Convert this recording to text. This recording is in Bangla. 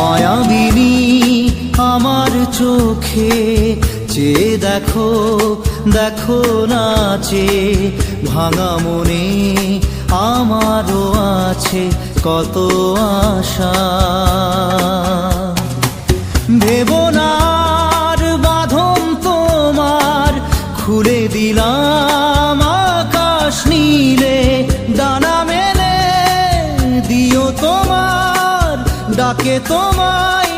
মায়াবিনী আমার চোখে চেয়ে দেখো, দেখো নাচে ভাঙা মনে আমারও আছে কত আশা। ভেবনার বাঁধন তোমার খুলে দিলাম আকাশ নীলে, ডানা মেলে দিও তোমার ডাকে তোমায়